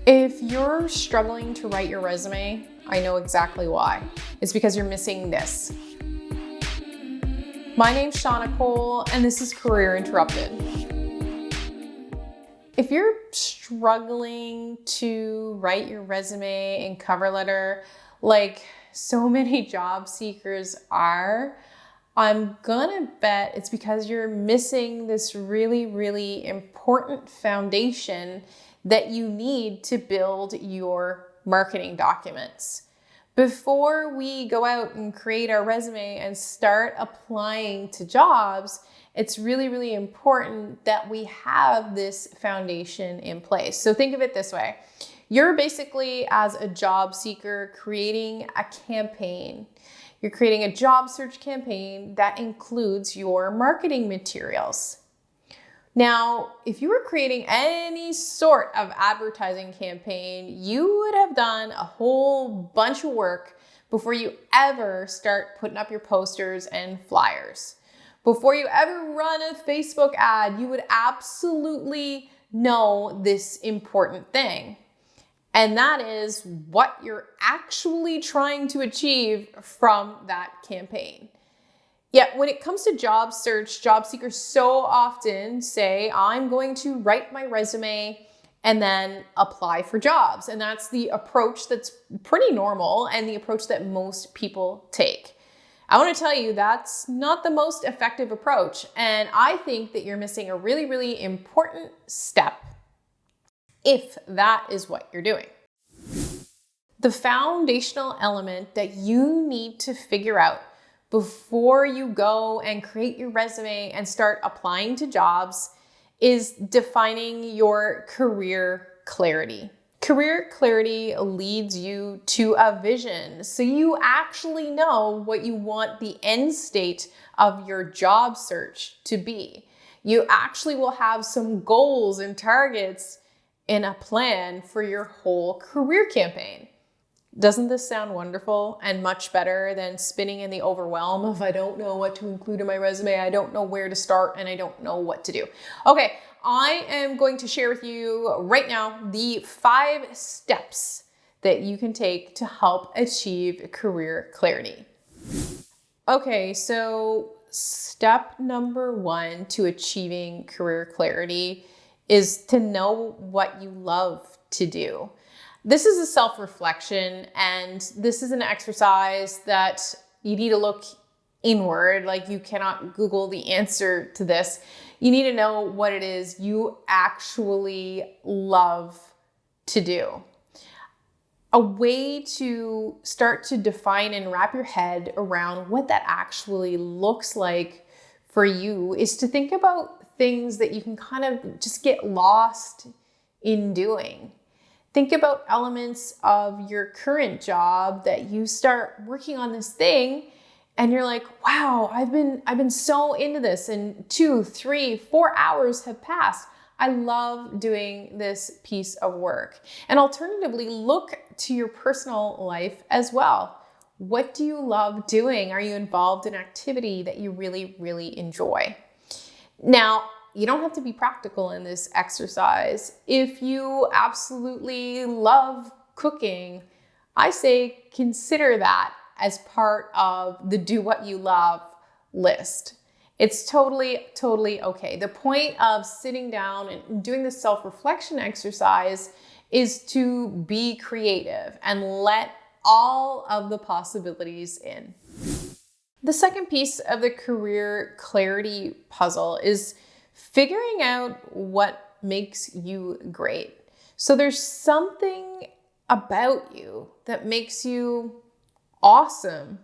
If you're struggling to write your resume, I know exactly why. It's because you're missing this. My name's Shauna Cole, and this is Career Interrupted. If you're struggling to write your resume and cover letter like so many job seekers are, I'm gonna bet it's because you're missing this really, really important foundation that you need to build your marketing documents. Before we go out and create our resume and start applying to jobs, it's really, really important that we have this foundation in place. So think of it this way. You're basically, as a job seeker, creating a campaign. You're creating a job search campaign that includes your marketing materials. Now, if you were creating any sort of advertising campaign, you would have done a whole bunch of work before you ever start putting up your posters and flyers. Before you ever run a Facebook ad, you would absolutely know this important thing. And that is what you're actually trying to achieve from that campaign. Yet when it comes to job search, job seekers so often say, I'm going to write my resume and then apply for jobs. And that's the approach that's pretty normal and the approach that most people take. I want to tell you that's not the most effective approach. And I think that you're missing a really, really important step if that is what you're doing. The foundational element that you need to figure out before you go and create your resume and start applying to jobs is defining your career clarity. Career clarity leads you to a vision, so you actually know what you want the end state of your job search to be. You actually will have some goals and targets in a plan for your whole career campaign. Doesn't this sound wonderful and much better than spinning in the overwhelm of I don't know what to include in my resume, I don't know where to start, and I don't know what to do? Okay, I am going to share with you right now the 5 steps that you can take to help achieve career clarity. Okay, so step number 1 to achieving career clarity is to know what you love to do. This is a self-reflection, and this is an exercise that you need to look inward. Like, you cannot Google the answer to this. You need to know what it is you actually love to do. A way to start to define and wrap your head around what that actually looks like for you is to think about things that you can kind of just get lost in doing. Think about elements of your current job that you start working on this thing and you're like, wow, I've been so into this, and 2, 3, 4 hours have passed. I love doing this piece of work. And alternatively, look to your personal life as well. What do you love doing? Are you involved in activity that you really, really enjoy? Now, you don't have to be practical in this exercise. If you absolutely love cooking, I say consider that as part of the do what you love list. It's totally, totally okay. The point of sitting down and doing this self-reflection exercise is to be creative and let all of the possibilities in. The second piece of the career clarity puzzle is figuring out what makes you great. So there's something about you that makes you awesome.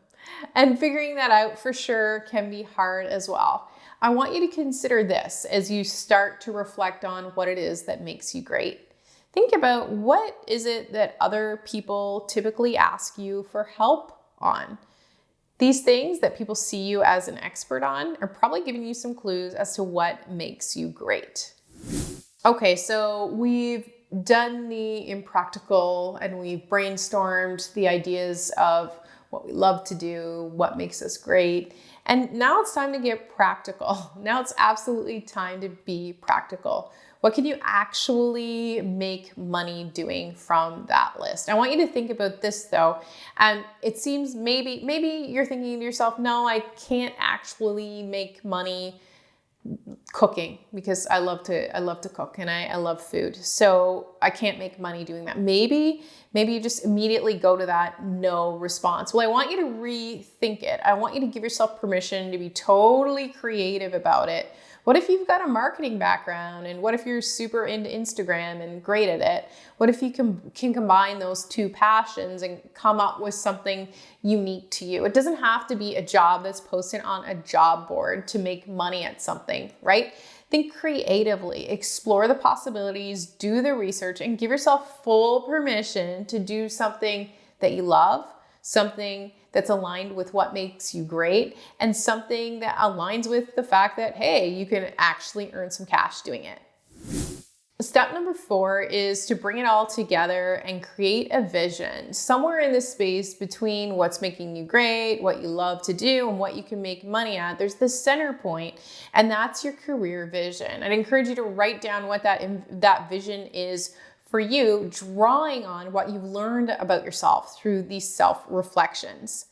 And figuring that out for sure can be hard as well. I want you to consider this as you start to reflect on what it is that makes you great. Think about, what is it that other people typically ask you for help on? These things that people see you as an expert on are probably giving you some clues as to what makes you great. Okay, so we've done the impractical and we've brainstormed the ideas of what we love to do, what makes us great. And now it's time to get practical. Now it's absolutely time to be practical. What can you actually make money doing from that list? I want you to think about this though. And it seems maybe you're thinking to yourself, no, I can't actually make money cooking because I love to cook and I love food. So I can't make money doing that. Maybe you just immediately go to that no response. Well, I want you to rethink it. I want you to give yourself permission to be totally creative about it. What if you've got a marketing background, and what if you're super into Instagram and great at it? What if you can combine those two passions and come up with something unique to you? It doesn't have to be a job that's posted on a job board to make money at something, right? Think creatively, explore the possibilities, do the research, and give yourself full permission to do something that you love, something that's aligned with what makes you great, and something that aligns with the fact that, hey, you can actually earn some cash doing it. Step number 4 is to bring it all together and create a vision somewhere in the space between what's making you great, what you love to do, and what you can make money at. There's this center point, and that's your career vision. I'd encourage you to write down what that vision is for you, drawing on what you've learned about yourself through these self-reflections.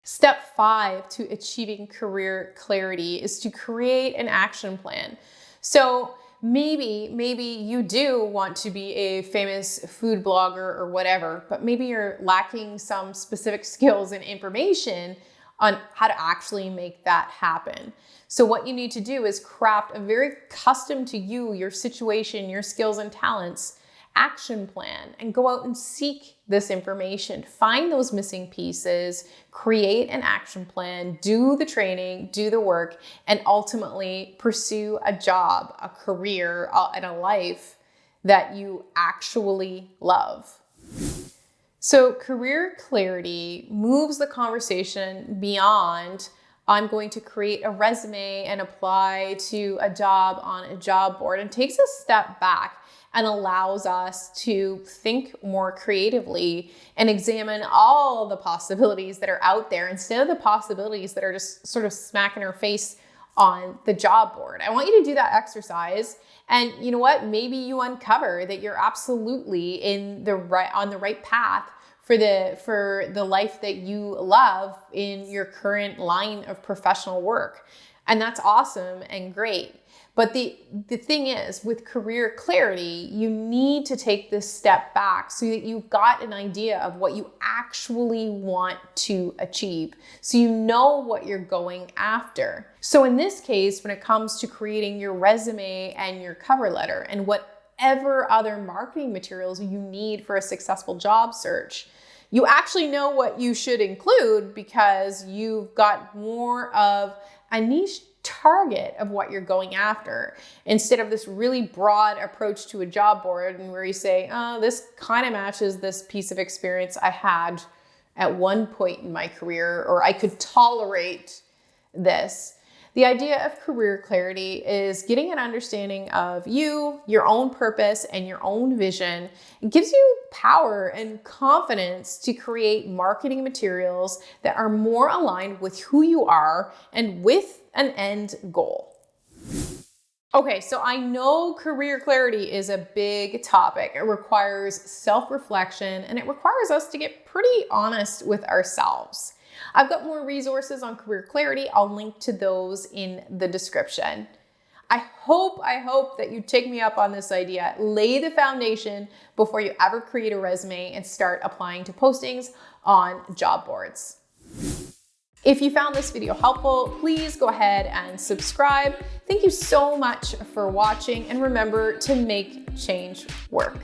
Step 5 to achieving career clarity is to create an action plan. So maybe you do want to be a famous food blogger or whatever, but maybe you're lacking some specific skills and information on how to actually make that happen. So what you need to do is craft a very custom to you, your situation, your skills and talents action plan, and go out and seek this information. Find those missing pieces, create an action plan, do the training, do the work, and ultimately pursue a job, a career, and a life that you actually love. So career clarity moves the conversation beyond, I'm going to create a resume and apply to a job on a job board, and takes a step back and allows us to think more creatively and examine all the possibilities that are out there instead of the possibilities that are just sort of smacking our face on the job board. I want you to do that exercise. And you know what? Maybe you uncover that you're absolutely on the right path for the life that you love in your current line of professional work. And that's awesome and great. But the thing is, with career clarity, you need to take this step back so that you've got an idea of what you actually want to achieve, so you know what you're going after. So in this case, when it comes to creating your resume and your cover letter and whatever other marketing materials you need for a successful job search, you actually know what you should include because you've got more of a niche target of what you're going after, instead of this really broad approach to a job board and where you say, oh, this kind of matches this piece of experience I had at one point in my career, or I could tolerate this. The idea of career clarity is getting an understanding of you, your own purpose, and your own vision. It gives you power and confidence to create marketing materials that are more aligned with who you are and with an end goal. Okay, so I know career clarity is a big topic. It requires self-reflection, and it requires us to get pretty honest with ourselves. I've got more resources on career clarity. I'll link to those in the description. I hope that you take me up on this idea. Lay the foundation before you ever create a resume and start applying to postings on job boards. If you found this video helpful, please go ahead and subscribe. Thank you so much for watching, and remember to make change work.